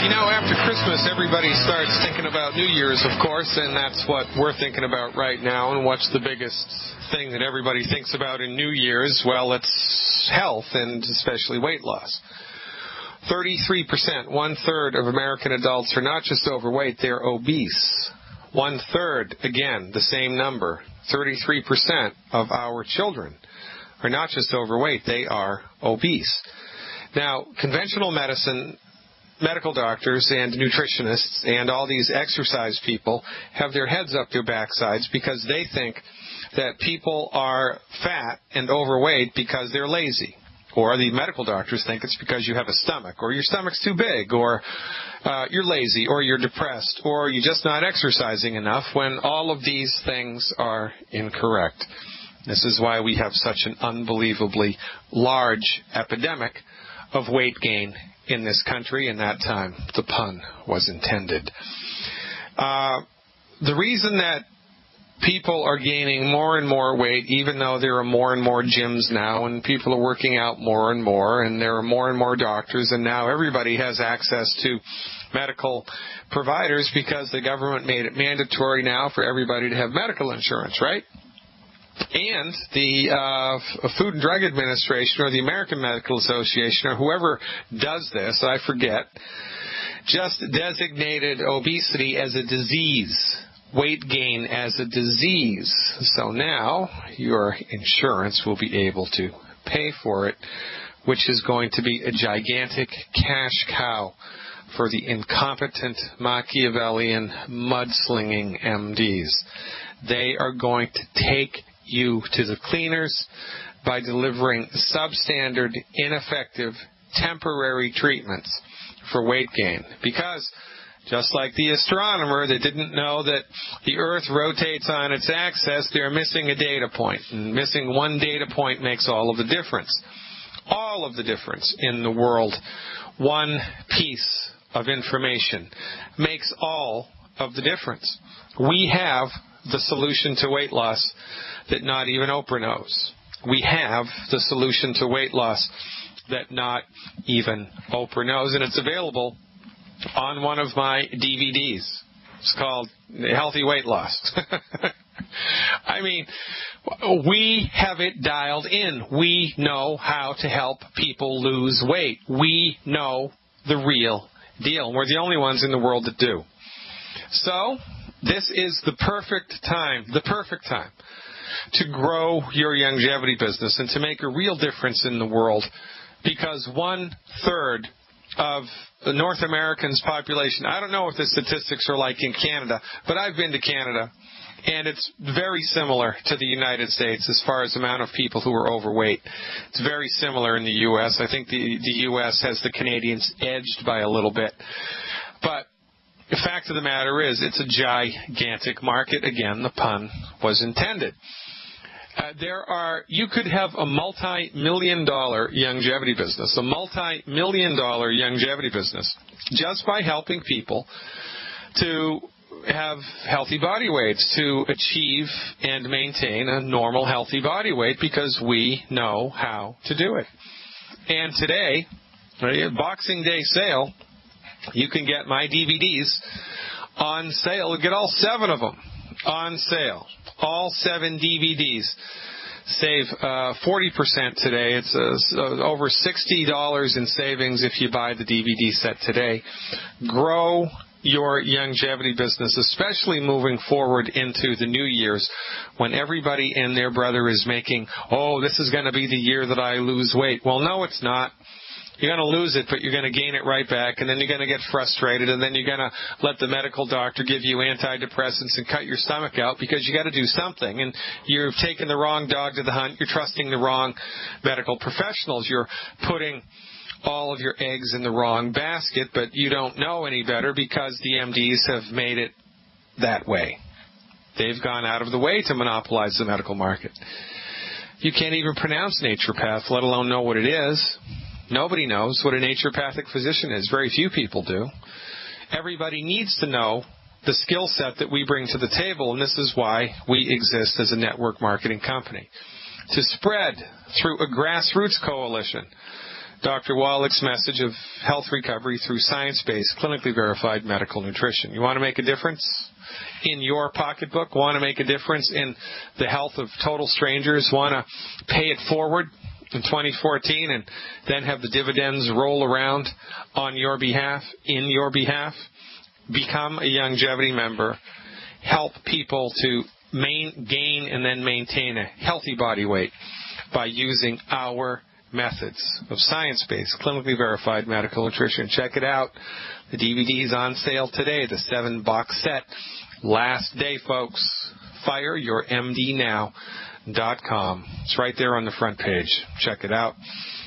After Christmas, everybody starts thinking about New Year's, of course, and that's what we're thinking about right now. And what's the biggest thing that everybody thinks about in New Year's? Well, it's health, and especially weight loss. 33%, one-third of American adults are not just overweight, they're obese. One-third, again, the same number, 33% of our children are not just overweight, they are obese. Now, conventional medicine, medical doctors and nutritionists and all these exercise people have their heads up their backsides because they think that people are fat and overweight because they're lazy. Or the medical doctors think it's because you have a stomach, or your stomach's too big, or you're lazy, or you're depressed, or you're just not exercising enough, when all of these things are incorrect. This is why we have such an unbelievably large epidemic of weight gain in this country, and that time the pun was intended. The reason that people are gaining more and more weight, even though there are more and more gyms now, and people are working out more and more, and there are more and more doctors, and now everybody has access to medical providers because the government made it mandatory now for everybody to have medical insurance, right? And the Food and Drug Administration or the American Medical Association or whoever does this, I forget, just designated obesity as a disease, weight gain as a disease. So now your insurance will be able to pay for it, which is going to be a gigantic cash cow for the incompetent, Machiavellian, mudslinging MDs. They are going to take you to the cleaners by delivering substandard, ineffective, temporary treatments for weight gain. Because just like the astronomer that didn't know that the Earth rotates on its axis, they're missing a data point. And missing one data point makes all of the difference. All of the difference in the world. One piece of information makes all of the difference. We have the solution to weight loss that not even Oprah knows. We have the solution to weight loss that not even Oprah knows, and it's available on one of my DVDs. It's called Healthy Weight Loss. I mean, we have it dialed in. We know how to help people lose weight. We know the real deal. We're the only ones in the world that do. So, this is the perfect time to grow your longevity business and to make a real difference in the world, because 1/3 of the North Americans' population, I don't know what the statistics are like in Canada, but I've been to Canada, and it's very similar to the United States as far as the amount of people who are overweight. It's very similar in the U.S. I think the U.S. has the Canadians edged by a little bit. But the fact of the matter is, it's a gigantic market. Again, the pun was intended. You could have a multi-million-dollar longevity business, just by helping people to have healthy body weights, to achieve and maintain a normal healthy body weight, because we know how to do it. And today, Boxing Day sale, you can get my DVDs on sale. Get all 7 of them on sale. All 7 DVDs. Save 40% today. It's over $60 in savings if you buy the DVD set today. Grow your longevity business, especially moving forward into the New Year's, when everybody and their brother is making, this is going to be the year that I lose weight. Well, no, it's not. You're going to lose it, but you're going to gain it right back, and then you're going to get frustrated, and then you're going to let the medical doctor give you antidepressants and cut your stomach out because you got to do something, and you've taken the wrong dog to the hunt. You're trusting the wrong medical professionals. You're putting all of your eggs in the wrong basket, but you don't know any better because the MDs have made it that way. They've gone out of the way to monopolize the medical market. You can't even pronounce naturopath, let alone know what it is. Nobody knows what a naturopathic physician is. Very few people do. Everybody needs to know the skill set that we bring to the table, and this is why we exist as a network marketing company. To spread through a grassroots coalition Dr. Wallach's message of health recovery through science-based, clinically verified medical nutrition. You want to make a difference in your pocketbook? Want to make a difference in the health of total strangers? Want to pay it forward in 2014 and then have the dividends roll around on your behalf, in your behalf? Become a Longevity member. Help people to gain and then maintain a healthy body weight by using our methods of science-based, clinically verified medical nutrition. Check it out. The DVD is on sale today, the 7-box set. Last day, folks. FireYourMDNow.com. It's right there on the front page. Check it out.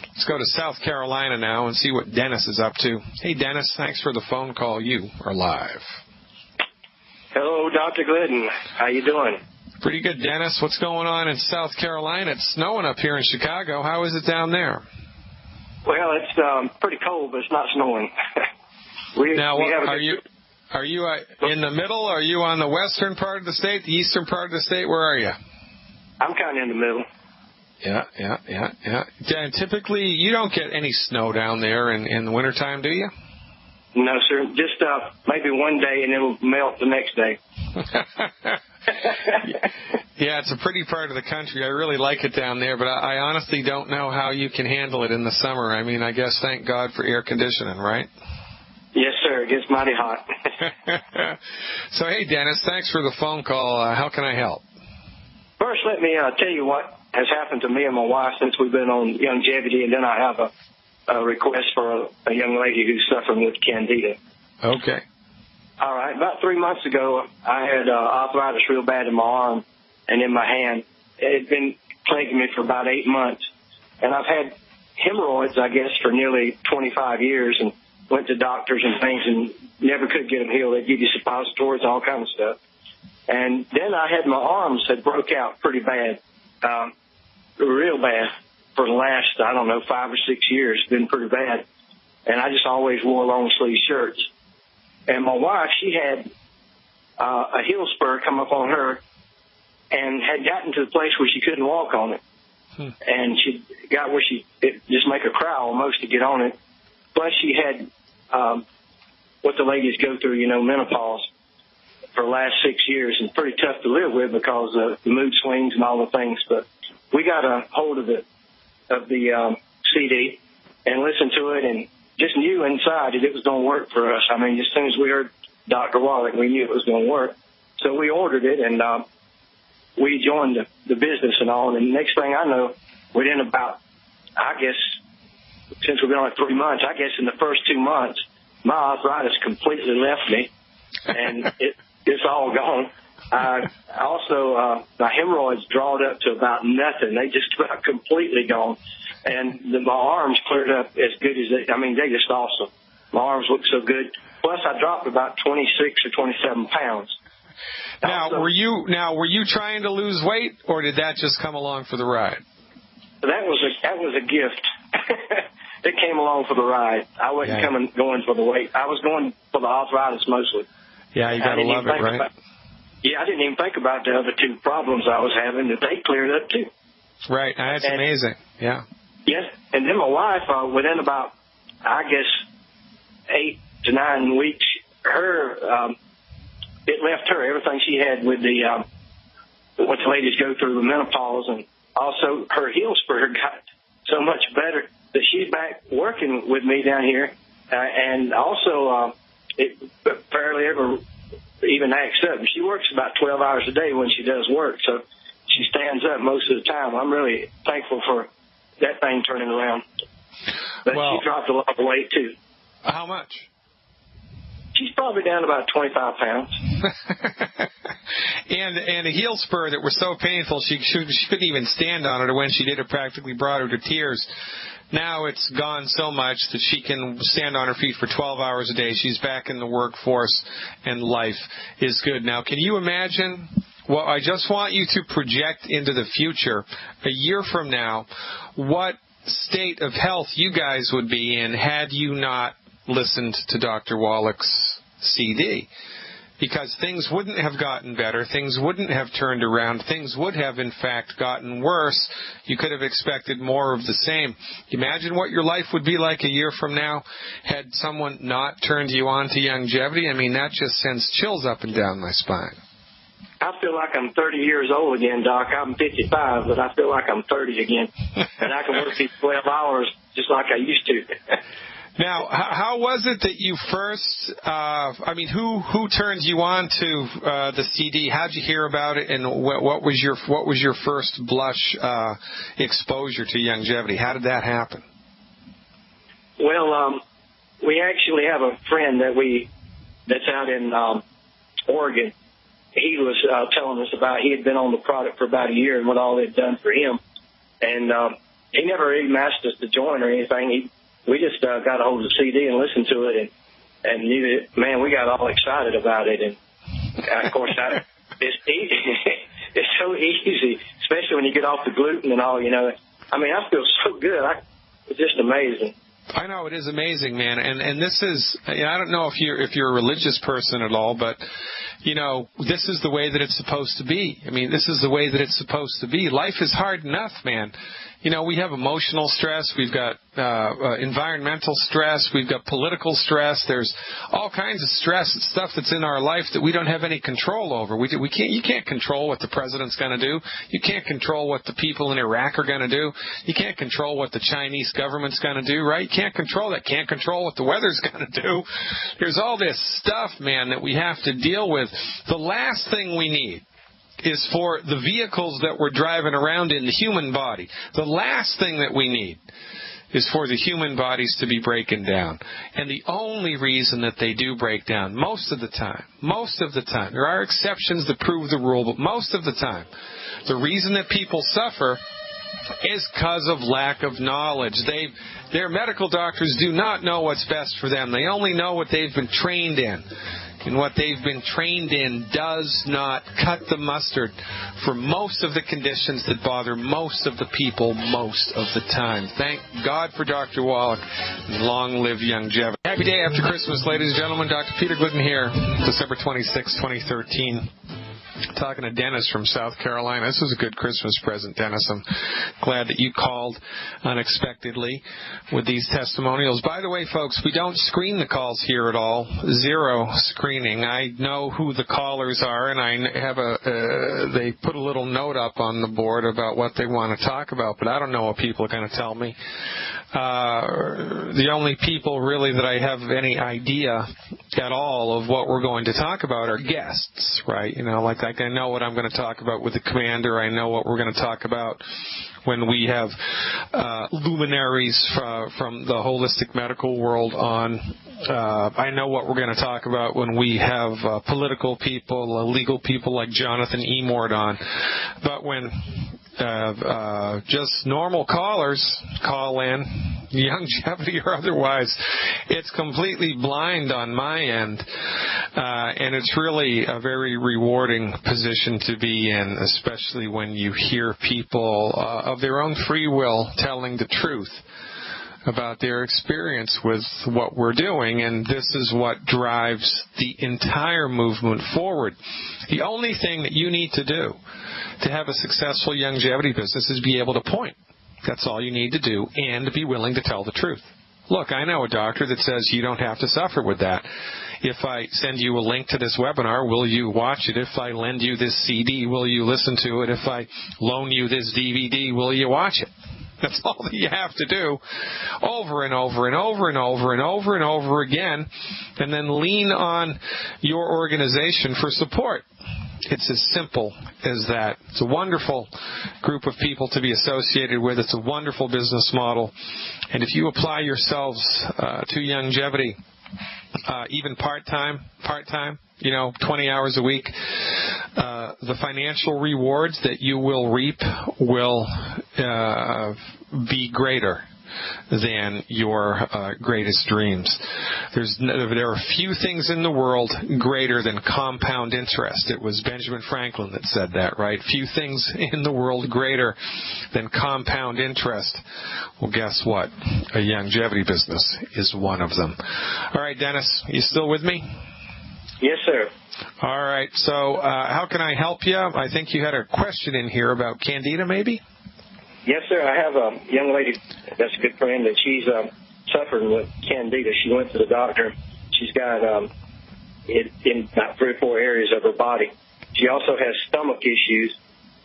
Let's go to South Carolina now and see what Dennis is up to. Hey, Dennis, thanks for the phone call. You are live. Hello, Dr. Glidden. How you doing? Pretty good, Dennis. What's going on in South Carolina? It's snowing up here in Chicago. How is it down there? Well, it's pretty cold, but it's not snowing. Are you in the middle? Are you on the western part of the state, the eastern part of the state? Where are you? I'm kind of in the middle. Yeah. And typically, you don't get any snow down there in the wintertime, do you? No, sir. Just maybe one day, and it'll melt the next day. Yeah, it's a pretty part of the country. I really like it down there, but I honestly don't know how you can handle it in the summer. I mean, I guess thank God for air conditioning, right? Yes, sir. It gets mighty hot. So, hey, Dennis, thanks for the phone call. How can I help? First, let me tell you what has happened to me and my wife since we've been on Longevity, and then I have a request for a young lady who's suffering with candida. Okay. All right. About 3 months ago, I had arthritis real bad in my arm and in my hand. It had been plaguing me for about 8 months. And I've had hemorrhoids, I guess, for nearly 25 years and went to doctors and things and never could get them healed. They'd give you suppositories, all kind of stuff. And then I had my arms had broke out pretty bad, real bad for the last, 5 or 6 years. It's been pretty bad. And I just always wore long sleeve shirts. And my wife, she had a heel spur come up on her and had gotten to the place where she couldn't walk on it. And she got where it just make her cry almost to get on it. Plus she had what the ladies go through, menopause for the last 6 years, and pretty tough to live with because of the mood swings and all the things. But we got a hold of the CD and listened to it and just knew inside that it was going to work for us. I mean, as soon as we heard Dr. Wallach, we knew it was going to work. So we ordered it, and we joined the business and all. And the next thing I know, within about, I guess, since we've been on it 3 months, I guess in the first 2 months, my arthritis completely left me, and it's all gone. Also, my hemorrhoids drawed up to about nothing. They just about completely gone. And my arms cleared up as good as they're just awesome. My arms look so good. Plus, I dropped about 26 or 27 pounds. Now, were you trying to lose weight, or did that just come along for the ride? That was a gift. It came along for the ride. I wasn't going for the weight. I was going for the arthritis mostly. Yeah, you gotta love it, right? I didn't even think about the other two problems I was having, that they cleared up too. Right, that's amazing. Yeah. Yes, and then my wife, within about, I guess, 8 to 9 weeks, it left her everything she had with what the ladies go through with menopause, and also her heel spur got so much better that she's back working with me down here, and also it barely ever even acts up. She works about 12 hours a day when she does work, so she stands up most of the time. I'm really thankful for that thing turning around. But she dropped a lot of weight, too. How much? She's probably down about 25 pounds. And a heel spur that was so painful she couldn't even stand on it, or when she did, it practically brought her to tears. Now it's gone so much that she can stand on her feet for 12 hours a day. She's back in the workforce, and life is good. Now, can you imagine? Well, I just want you to project into the future, a year from now, what state of health you guys would be in had you not listened to Dr. Wallach's CD. because things wouldn't have gotten better, things wouldn't have turned around, things would have, in fact, gotten worse. You could have expected more of the same. Imagine what your life would be like a year from now had someone not turned you on to longevity. I mean, that just sends chills up and down my spine. I feel like I'm 30 years old again, Doc. I'm 55, but I feel like I'm 30 again. And I can work these 12 hours just like I used to. Now, how was it that you first, who turned you on to the CD? How'd you hear about it, and what was your first blush exposure to longevity? How did that happen? Well, we actually have a friend that's out in Oregon. He was telling us about, he had been on the product for about a year and what all it had done for him. And he never even asked us to join or anything. We just got a hold of the CD and listened to it, and man, we got all excited about it. And of course, it's easy. It's so easy, especially when you get off the gluten and all. I mean, I feel so good. It's just amazing. I know, it is amazing, man. And this is, I don't know if you're a religious person at all, but this is the way that it's supposed to be. I mean, this is the way that it's supposed to be. Life is hard enough, man. We have emotional stress. We've got environmental stress. We've got political stress. There's all kinds of stress and stuff that's in our life that we don't have any control over. You can't control what the president's going to do. You can't control what the people in Iraq are going to do. You can't control what the Chinese government's going to do, right? You can't control that. Can't control what the weather's going to do. There's all this stuff, man, that we have to deal with. The last thing we need is for the vehicles that we're driving around in the human body. The last thing that we need is for the human bodies to be breaking down. And the only reason that they do break down, most of the time, there are exceptions that prove the rule, but most of the time, the reason that people suffer is because of lack of knowledge. Their medical doctors do not know what's best for them. They only know what they've been trained in. And what they've been trained in does not cut the mustard for most of the conditions that bother most of the people most of the time. Thank God for Dr. Wallach, and long live longevity. Happy day after Christmas, ladies and gentlemen. Dr. Peter Glidden here, December 26, 2013. Talking to Dennis from South Carolina. This is a good Christmas present, Dennis. I'm glad that you called unexpectedly with these testimonials. By the way, folks, we don't screen the calls here at all. Zero screening. I know who the callers are, and I have they put a little note up on the board about what they want to talk about, but I don't know what people are going to tell me. The only people really that I have any idea at all of what we're going to talk about are guests, right? Like I know what I'm going to talk about with the commander. I know what we're going to talk about when we have luminaries from the holistic medical world on. I know what we're going to talk about when we have political people, legal people like Jonathan Emord on. But when just normal callers call in, longevity or otherwise, it's completely blind on my end. And it's really a very rewarding position to be in, especially when you hear people of their own free will telling the truth about their experience with what we're doing, and this is what drives the entire movement forward. The only thing that you need to do to have a successful longevity business is be able to point. That's all you need to do, and to be willing to tell the truth. Look, I know a doctor that says you don't have to suffer with that. If I send you a link to this webinar, will you watch it? If I lend you this CD, will you listen to it? If I loan you this DVD, will you watch it? That's all that you have to do over and over and over and over and over and over again, and then lean on your organization for support. It's as simple as that. It's a wonderful group of people to be associated with. It's a wonderful business model. And if you apply yourselves to longevity, even part-time, 20 hours a week, the financial rewards that you will reap will be greater than your greatest dreams. There are few things in the world greater than compound interest. It was Benjamin Franklin that said that, right? Few things in the world greater than compound interest. Well, guess what? A longevity business is one of them. All right, Dennis, you still with me? Yes, sir. All right. So how can I help you? I think you had a question in here about Candida, maybe? Yes, sir. I have a young lady that's a good friend, and she's suffering with Candida. She went to the doctor. She's got it in about 3 or 4 areas of her body. She also has stomach issues,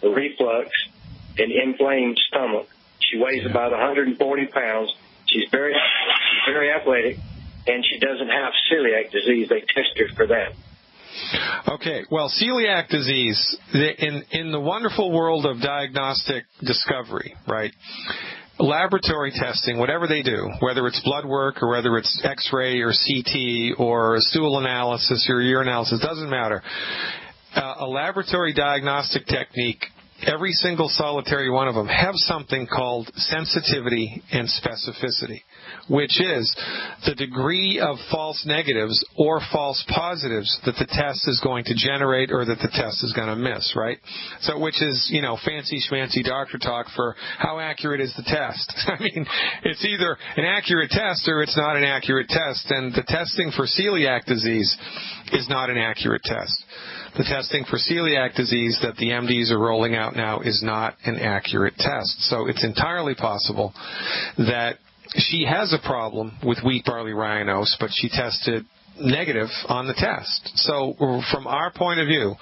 reflux, and inflamed stomach. She weighs about 140 pounds. She's very athletic, and she doesn't have celiac disease. They test her for that. Okay, well, celiac disease, in the wonderful world of diagnostic discovery, right, laboratory testing, whatever they do, whether it's blood work or whether it's X-ray or CT or stool analysis or urinalysis, doesn't matter. A laboratory diagnostic technique, every single solitary one of them have something called sensitivity and specificity, which is the degree of false negatives or false positives that the test is going to generate or that the test is going to miss, right? So, which is, fancy schmancy doctor talk for how accurate is the test. I mean, it's either an accurate test or it's not an accurate test, and the testing for celiac disease is not an accurate test. The testing for celiac disease that the MDs are rolling out now is not an accurate test. So it's entirely possible that she has a problem with wheat, barley, rye, and oats, but she tested negative on the test. So from our point of view,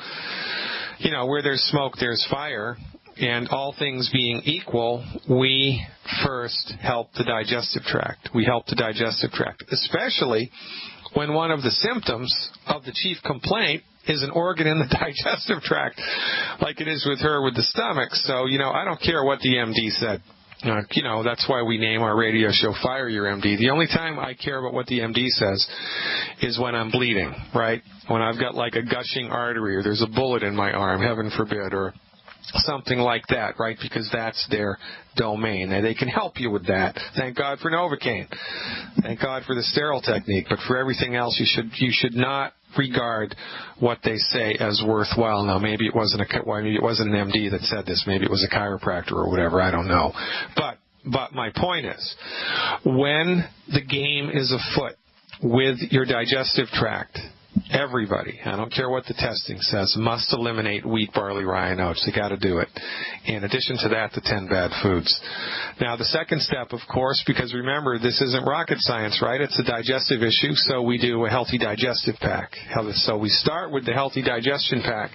where there's smoke, there's fire. And all things being equal, we first help the digestive tract. We help the digestive tract, especially when one of the symptoms of the chief complaint is an organ in the digestive tract, like it is with her with the stomach. So, I don't care what the MD said. That's why we name our radio show Fire Your MD. The only time I care about what the MD says is when I'm bleeding, right? When I've got like a gushing artery or there's a bullet in my arm, heaven forbid, or something like that, right? Because that's their domain. And they can help you with that. Thank God for Novocaine. Thank God for the sterile technique. But for everything else, you should not regard what they say as worthwhile. Now, maybe it wasn't an MD that said this. Maybe it was a chiropractor or whatever. I don't know. But my point is, when the game is afoot with your digestive tract, everybody, I don't care what the testing says, must eliminate wheat, barley, rye, and oats. They got to do it. In addition to that, the 10 bad foods. Now, the second step, of course, because remember, this isn't rocket science, right? It's a digestive issue, so we do a healthy digestive pack. So we start with the healthy digestion pack.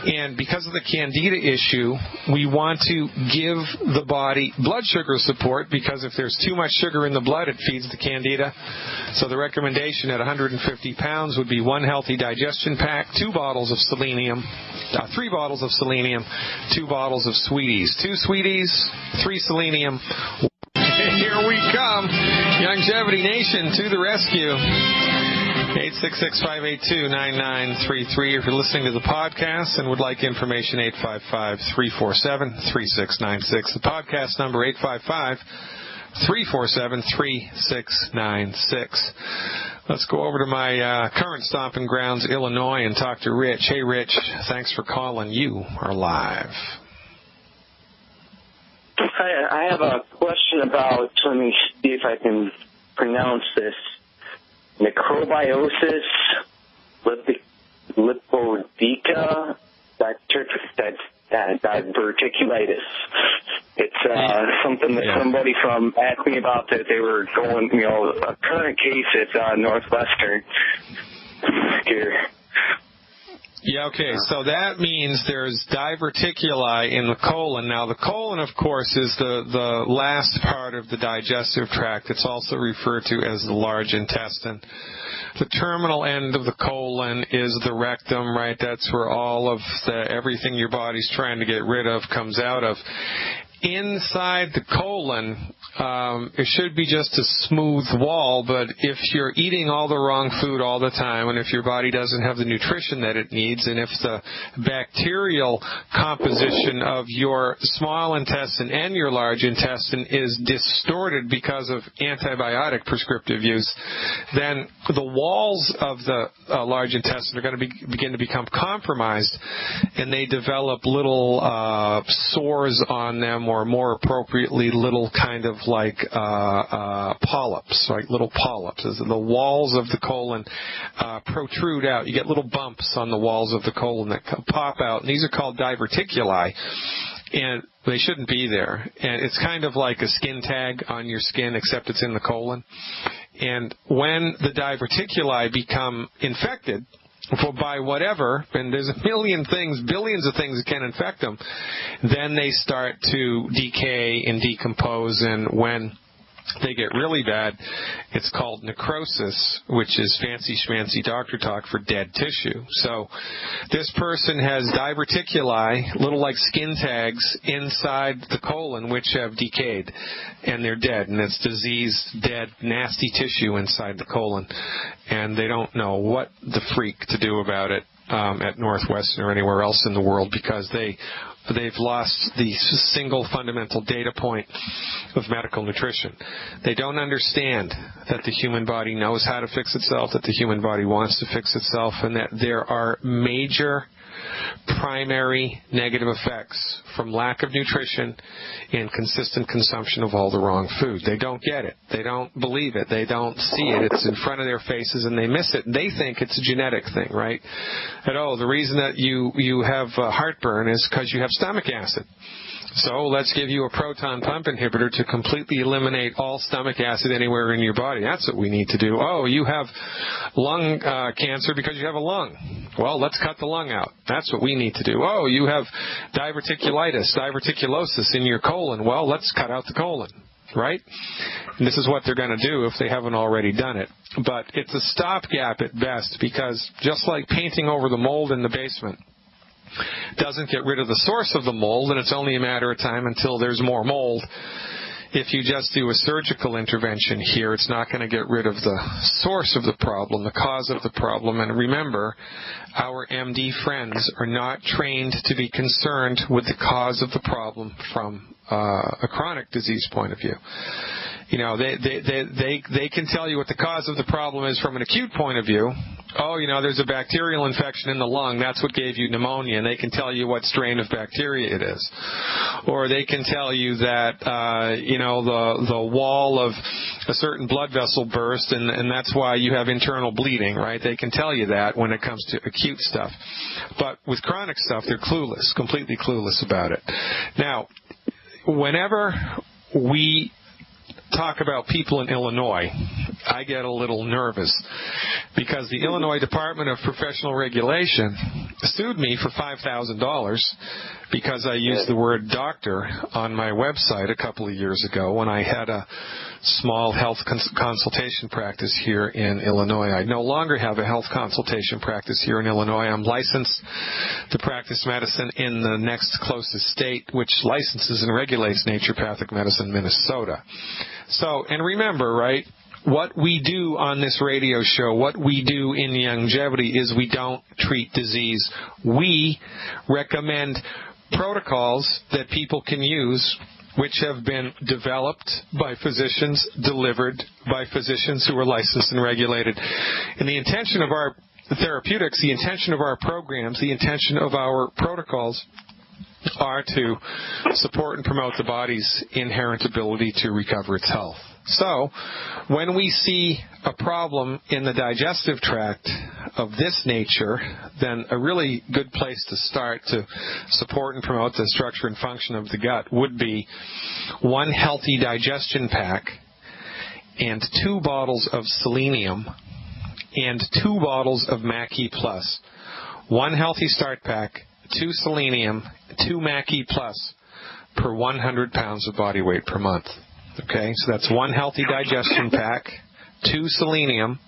And because of the Candida issue, we want to give the body blood sugar support, because if there's too much sugar in the blood, it feeds the Candida. So the recommendation at 150 pounds would be 1 healthy digestion pack, 2 bottles of selenium, 3 bottles of selenium, 2 bottles of sweeties. 2 sweeties, 3 selenium. Here we come. Longevity Nation to the rescue. 866-582-9933. If you're listening to the podcast and would like information, 855-347-3696. The podcast number, 855-347-3696. Let's go over to my current stomping grounds, Illinois, and talk to Rich. Hey, Rich, thanks for calling. You are live. Hi, I have a question about, let me see if I can pronounce this, necrobiosis lipodica diverticulitis. It's something that somebody asked me about, that they were going, a current case at Northwestern here. Yeah, okay, so that means there's diverticuli in the colon. Now, the colon, of course, is the last part of the digestive tract. It's also referred to as the large intestine. The terminal end of the colon is the rectum, right? That's where all of everything your body's trying to get rid of comes out of. Inside the colon, it should be just a smooth wall, but if you're eating all the wrong food all the time, and if your body doesn't have the nutrition that it needs, and if the bacterial composition of your small intestine and your large intestine is distorted because of antibiotic prescriptive use, then the walls of the large intestine are going to begin to become compromised, and they develop little sores on them, or more appropriately, little kind of like polyps, like little polyps. As the walls of the colon protrude out, you get little bumps on the walls of the colon that pop out, and these are called diverticuli. And they shouldn't be there. And it's kind of like a skin tag on your skin, except it's in the colon. And when the diverticuli become infected by whatever, and there's a million things, billions of things that can infect them, then they start to decay and decompose, and when they get really bad, it's called necrosis, which is fancy schmancy doctor talk for dead tissue. So this person has diverticuli, little like skin tags, inside the colon, which have decayed, and they're dead, and it's diseased, dead, nasty tissue inside the colon, and they don't know what the freak to do about it at Northwestern or anywhere else in the world, because they've lost the single fundamental data point of medical nutrition. They don't understand that the human body knows how to fix itself, that the human body wants to fix itself, and that there are major primary negative effects from lack of nutrition and consistent consumption of all the wrong food. They don't get it. They don't believe it. They don't see it. It's in front of their faces, and they miss it. They think it's a genetic thing, right? That, the reason that you have heartburn is because you have stomach acid. So let's give you a proton pump inhibitor to completely eliminate all stomach acid anywhere in your body. That's what we need to do. Oh, you have lung cancer because you have a lung. Well, let's cut the lung out. That's what we need to do. Oh, you have diverticulosis in your colon. Well, let's cut out the colon, right? And this is what they're going to do if they haven't already done it. But it's a stopgap at best, because just like painting over the mold in the basement doesn't get rid of the source of the mold, and it's only a matter of time until there's more mold. If you just do a surgical intervention here, it's not going to get rid of the source of the problem, the cause of the problem. And remember, our MD friends are not trained to be concerned with the cause of the problem from a chronic disease point of view. You know, they can tell you what the cause of the problem is from an acute point of view. Oh, there's a bacterial infection in the lung. That's what gave you pneumonia. And they can tell you what strain of bacteria it is. Or they can tell you that, the wall of a certain blood vessel burst, and that's why you have internal bleeding, right? They can tell you that when it comes to acute stuff. But with chronic stuff, they're clueless, completely clueless about it. Now, whenever we talk about people in Illinois, I get a little nervous, because the Illinois Department of Professional Regulation sued me for $5,000 because I used the word doctor on my website a couple of years ago when I had a small health consultation practice here in Illinois. I no longer have a health consultation practice here in Illinois. I'm licensed to practice medicine in the next closest state, which licenses and regulates naturopathic medicine, Minnesota. So, and remember, right, what we do on this radio show, what we do in Longevity, is we don't treat disease. We recommend protocols that people can use, which have been developed by physicians, delivered by physicians who are licensed and regulated. And the intention of our therapeutics, the intention of our programs, the intention of our protocols are to support and promote the body's inherent ability to recover its health. So, when we see a problem in the digestive tract of this nature, then a really good place to start to support and promote the structure and function of the gut would be one healthy digestion pack and 2 bottles of selenium and 2 bottles of Mackey Plus. 1 healthy start pack, 2 selenium, 2 Mackey Plus per 100 pounds of body weight per month. Okay, so that's 1 healthy digestion pack, 2 selenium,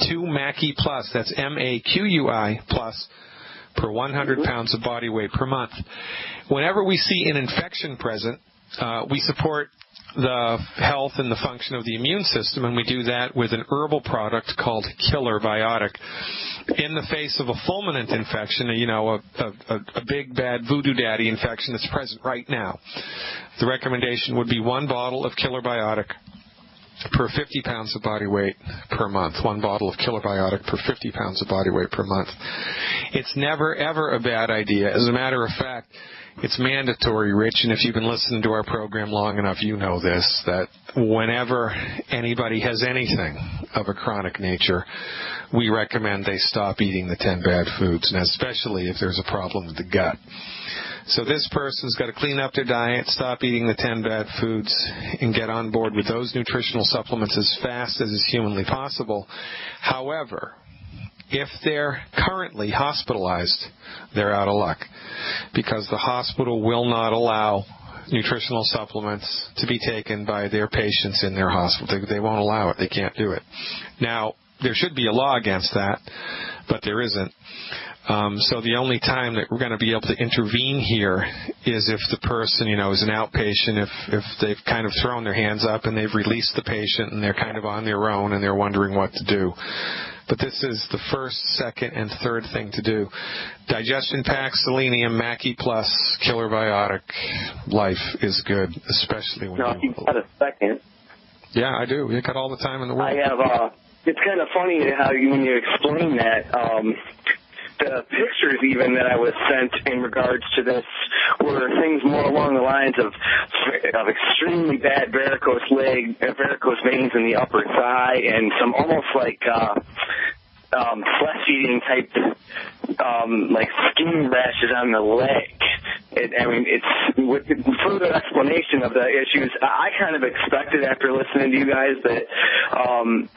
2 Mackey Plus, that's MAQUI plus, per 100 pounds of body weight per month. Whenever we see an infection present, we support the health and the function of the immune system, and we do that with an herbal product called Killer Biotic. In the face of a fulminant infection, a big bad voodoo daddy infection that's present right now, the recommendation would be 1 bottle of Killer Biotic per 50 pounds of body weight per month. 1 bottle of Killer Biotic per 50 pounds of body weight per month. It's never, ever a bad idea. As a matter of fact, it's mandatory, Rich, and if you've been listening to our program long enough, you know this, that whenever anybody has anything of a chronic nature, we recommend they stop eating the 10 bad foods, and especially if there's a problem with the gut. So this person's got to clean up their diet, stop eating the 10 bad foods, and get on board with those nutritional supplements as fast as is humanly possible. However, if they're currently hospitalized, they're out of luck, because the hospital will not allow nutritional supplements to be taken by their patients in their hospital. They won't allow it. They can't do it. Now, there should be a law against that, but there isn't. So the only time that we're going to be able to intervene here is if the person, is an outpatient, if they've kind of thrown their hands up and they've released the patient and they're kind of on their own and they're wondering what to do. But this is the first, second, and third thing to do. Digestion Pack, Selenium, Mackie Plus, Killer Biotic. Life is good, especially when you've got a second. Yeah, I do. You got all the time in the world. I have. It's kind of funny how when you explain that, the pictures even that I was sent in regards to this were things more along the lines of extremely bad varicose veins in the upper thigh, and some almost like flesh-eating type like skin rashes on the leg. It's with further explanation of the issues. I kind of expected after listening to you guys that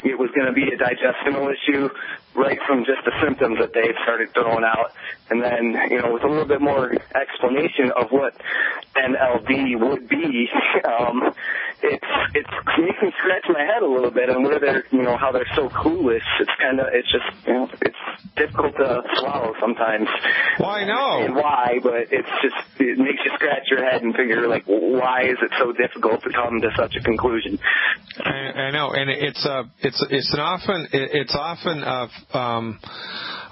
it was going to be a digestional issue right from just the symptoms that they've started throwing out. And then, with a little bit more explanation of what NLD would be, it's makes me scratch my head a little bit on where they're, how they're so clueless. It's just, it's difficult to swallow sometimes. Well, I know. And why, but it makes you scratch your head and figure, why is it so difficult to come to such a conclusion? I know, and it's often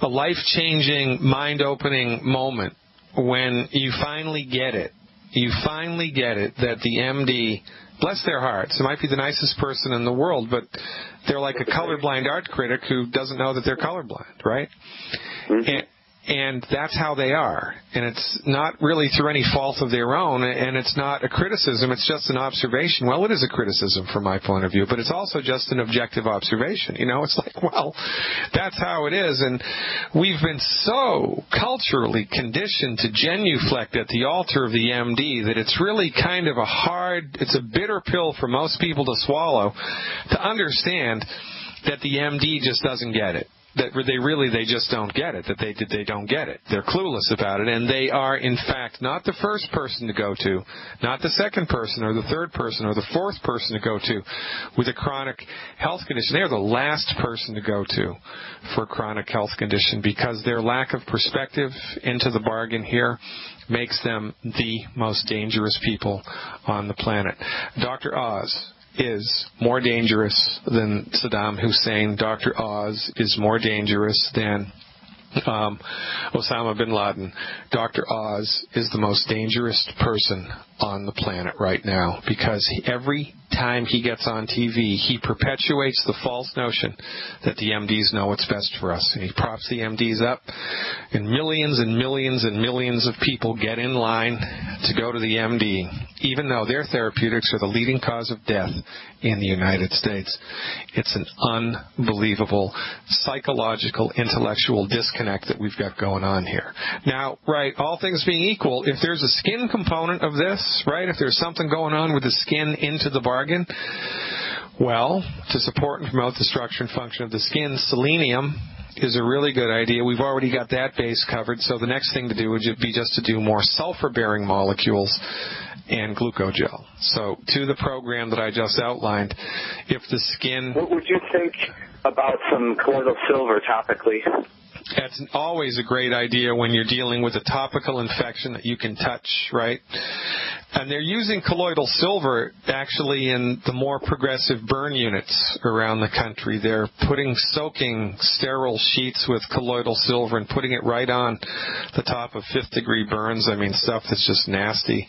a life-changing, mind-opening moment when you finally get it. You finally get it that the MD, bless their hearts, it might be the nicest person in the world, but they're like a colorblind art critic who doesn't know that they're colorblind, right? Mm-hmm. And that's how they are. And it's not really through any fault of their own, and it's not a criticism, it's just an observation. Well, it is a criticism from my point of view, but it's also just an objective observation. It's like, well, that's how it is. And we've been so culturally conditioned to genuflect at the altar of the MD that it's really kind of it's a bitter pill for most people to swallow, to understand that the MD just doesn't get it. That they just don't get it, that they don't get it. They're clueless about it, and they are, in fact, not the first person to go to, not the second person or the third person or the fourth person to go to with a chronic health condition. They are the last person to go to for a chronic health condition, because their lack of perspective into the bargain here makes them the most dangerous people on the planet. Dr. Oz is more dangerous than Saddam Hussein. Dr. Oz is more dangerous than Osama bin Laden. Dr. Oz is the most dangerous person on the planet right now, because every time he gets on TV, he perpetuates the false notion that the MDs know what's best for us. And he props the MDs up, and millions and millions and millions of people get in line to go to the MD, even though their therapeutics are the leading cause of death in the United States. It's an unbelievable psychological, intellectual disconnect that we've got going on here. Now, right, all things being equal, if there's a skin component of this, right, if there's something going on with the skin into the bargain, well, to support and promote the structure and function of the skin, selenium is a really good idea. We've already got that base covered, so the next thing to do would be just to do more sulfur-bearing molecules and glucogel. So to the program that I just outlined, if the skin... What would you think about some colloidal silver topically? That's always a great idea when you're dealing with a topical infection that you can touch, right? And they're using colloidal silver actually in the more progressive burn units around the country. They're soaking sterile sheets with colloidal silver and putting it right on the top of 5th-degree burns. I mean, stuff that's just nasty.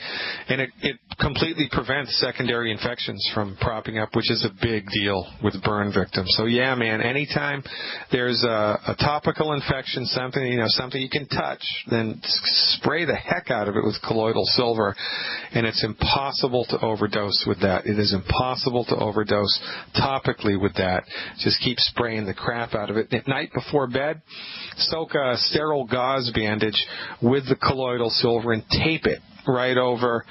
And it completely prevents secondary infections from propping up, which is a big deal with burn victims. So, yeah, man, anytime there's a topical infection, something you can touch, then spray the heck out of it with colloidal silver. And it's impossible to overdose with that. It is impossible to overdose topically with that. Just keep spraying the crap out of it. At night before bed, soak a sterile gauze bandage with the colloidal silver and tape it right over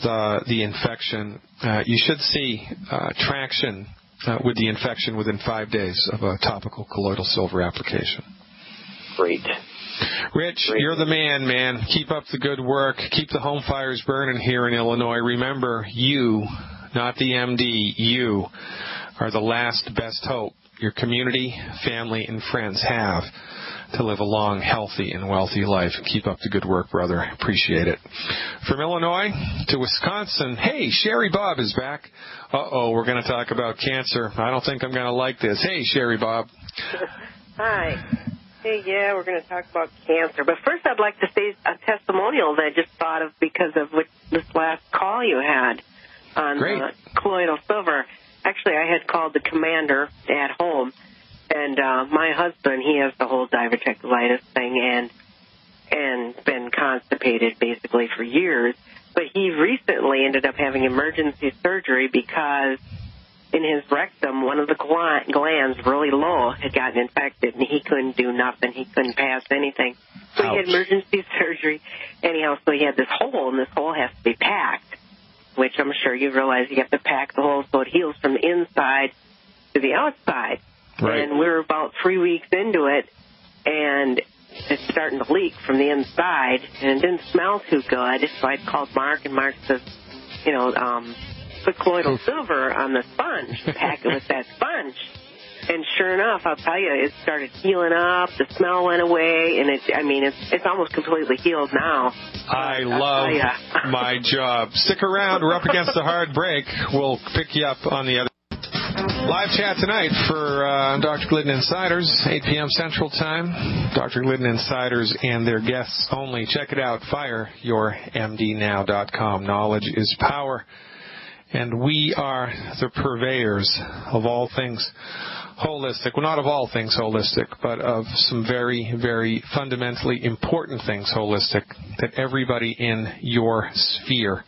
the infection. You should see traction with the infection within 5 days of a topical colloidal silver application. Great. Rich, you're the man. Keep up the good work. Keep the home fires burning here in Illinois. Remember, you, not the MD, you are the last best hope your community, family, and friends have to live a long, healthy, and wealthy life. Keep up the good work, brother. Appreciate it. From Illinois to Wisconsin, hey, Sherry Bob is back. We're going to talk about cancer. I don't think I'm going to like this. Hey, Sherry Bob. Hi. Hey, yeah, we're going to talk about cancer. But first I'd like to say a testimonial that I just thought of because of this last call you had on colloidal silver. Actually, I had called the commander at home, and my husband, he has the whole diverticulitis thing and been constipated basically for years. But he recently ended up having emergency surgery because in his rectum, one of the glands really low had gotten infected, and he couldn't do nothing. He couldn't pass anything. So he had emergency surgery. Anyhow, so he had this hole, and this hole has to be packed, which I'm sure you realize you have to pack the hole so it heals from the inside to the outside. Right. And we were about 3 weeks into it, and it's starting to leak from the inside, and it didn't smell too good. So I called Mark, and Mark says, put colloidal silver on the sponge, pack it with that sponge. And sure enough, I'll tell you, it started healing up, the smell went away, and it's almost completely healed now. I love my job. Stick around, we're up against a hard break. We'll pick you up on the other. Live chat tonight for Dr. Glidden Insiders, 8 p.m. Central Time. Dr. Glidden Insiders and their guests only. Check it out, fireyourmdnow.com. Knowledge is power. And we are the purveyors of all things holistic. Well, not of all things holistic, but of some very, very fundamentally important things holistic that everybody in your sphere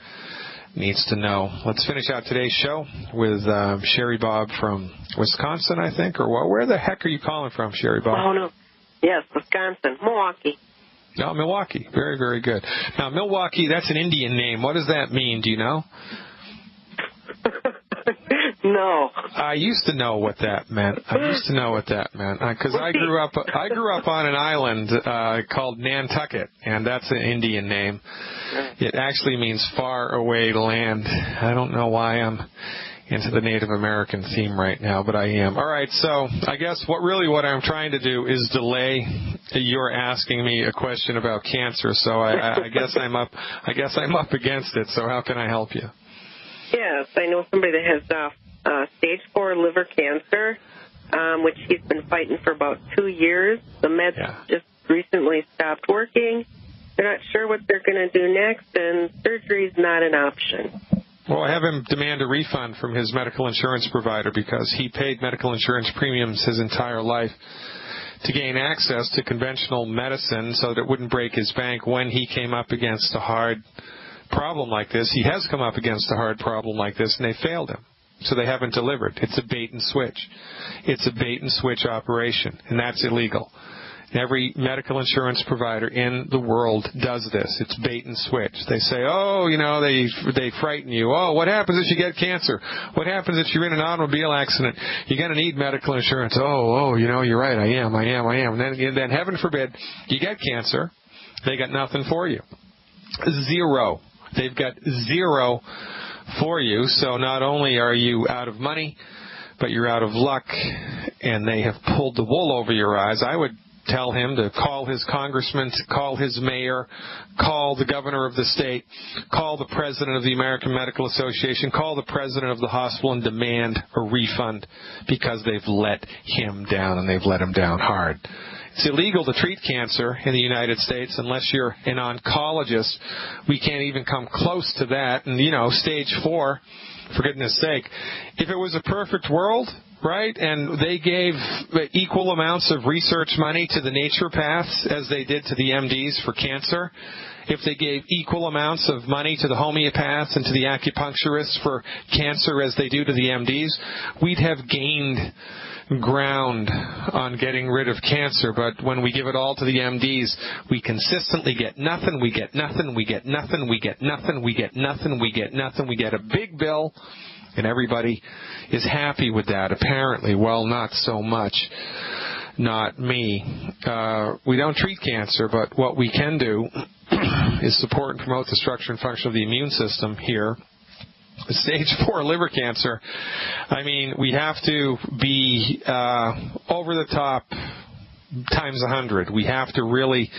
needs to know. Let's finish out today's show with Sherry Bob from Wisconsin, I think, or where the heck are you calling from, Sherry Bob? Oh, no. Yes, Wisconsin, Milwaukee. Oh, Milwaukee. Very, very good. Now, Milwaukee, that's an Indian name. What does that mean? Do you know? No. I used to know what that meant. Because I grew up on an island called Nantucket, and that's an Indian name. It actually means far away land. I don't know why I'm into the Native American theme right now, but I am. All right, so I guess what I'm trying to do is delay your asking me a question about cancer. So I guess I'm up against it. So how can I help you? Yes, I know somebody that has stage 4 liver cancer, which he's been fighting for about 2 years. The meds just recently stopped working. They're not sure what they're going to do next, and surgery's not an option. Well, have him demand a refund from his medical insurance provider because he paid medical insurance premiums his entire life to gain access to conventional medicine so that it wouldn't break his bank when he came up against a hard problem like this. He has come up against a hard problem like this, and they failed him. So they haven't delivered. It's a bait and switch. It's a bait and switch operation, and that's illegal. Every medical insurance provider in the world does this. It's bait and switch. They say, they frighten you. Oh, what happens if you get cancer? What happens if you're in an automobile accident? You're going to need medical insurance. You're right. I am. And then heaven forbid, you get cancer. They got nothing for you. Zero. They've got zero for you. So not only are you out of money, but you're out of luck, and they have pulled the wool over your eyes. I would tell him to call his congressman, to call his mayor, call the governor of the state, call the president of the American Medical Association, call the president of the hospital and demand a refund because they've let him down, and they've let him down hard. It's illegal to treat cancer in the United States unless you're an oncologist. We can't even come close to that. And, stage 4, for goodness sake, if it was a perfect world, right, and they gave equal amounts of research money to the naturopaths as they did to the MDs for cancer, if they gave equal amounts of money to the homeopaths and to the acupuncturists for cancer as they do to the MDs, we'd have gained ground on getting rid of cancer. But when we give it all to the MDs, we consistently get nothing, we get nothing, we get nothing, we get nothing, we get nothing, we get nothing. We get a big bill, and everybody is happy with that, apparently. Well, not so much. Not me. We don't treat cancer, but what we can do is support and promote the structure and function of the immune system here. Stage 4 liver cancer, we have to be over the top times 100. We have to really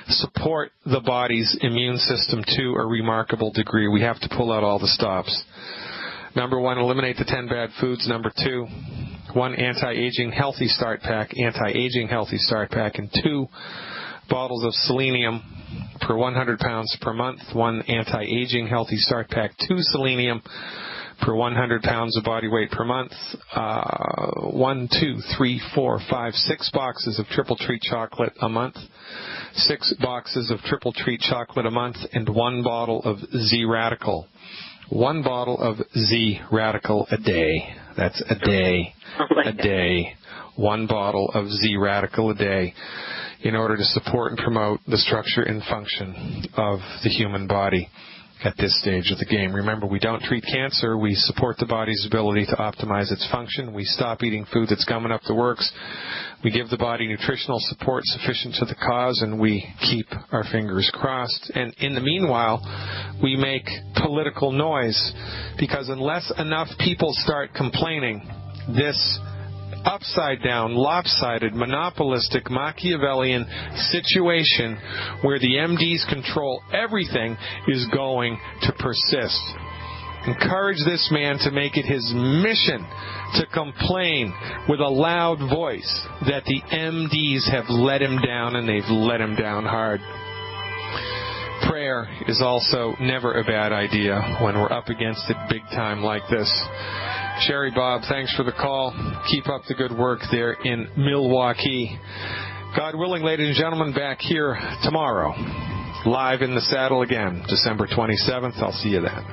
support the body's immune system to a remarkable degree. We have to pull out all the stops. Number 1, eliminate the 10 bad foods. Number 2, 1 anti-aging healthy start pack, and 2 bottles of selenium per 100 pounds per month. 1 anti-aging healthy start pack, 2 selenium per 100 pounds of body weight per month. 1, 2, 3, 4, 5, 6 boxes of Triple Treat chocolate a month. 6 boxes of Triple Treat chocolate a month, and 1 bottle of Z-Radical. 1 bottle of Z-Radical a day. That's a day. A day. 1 bottle of Z-Radical a day, in order to support and promote the structure and function of the human body at this stage of the game. Remember, we don't treat cancer. We support the body's ability to optimize its function. We stop eating food that's gumming up the works. We give the body nutritional support sufficient to the cause, and we keep our fingers crossed. And in the meanwhile, we make political noise, because unless enough people start complaining, this upside-down, lopsided, monopolistic, Machiavellian situation where the MDs control everything is going to persist. Encourage this man to make it his mission to complain with a loud voice that the MDs have let him down, and they've let him down hard. Prayer is also never a bad idea when we're up against it big time like this. Sherry Bob, thanks for the call. Keep up the good work there in Milwaukee. God willing, ladies and gentlemen, back here tomorrow. Live in the saddle again, December 27th. I'll see you then.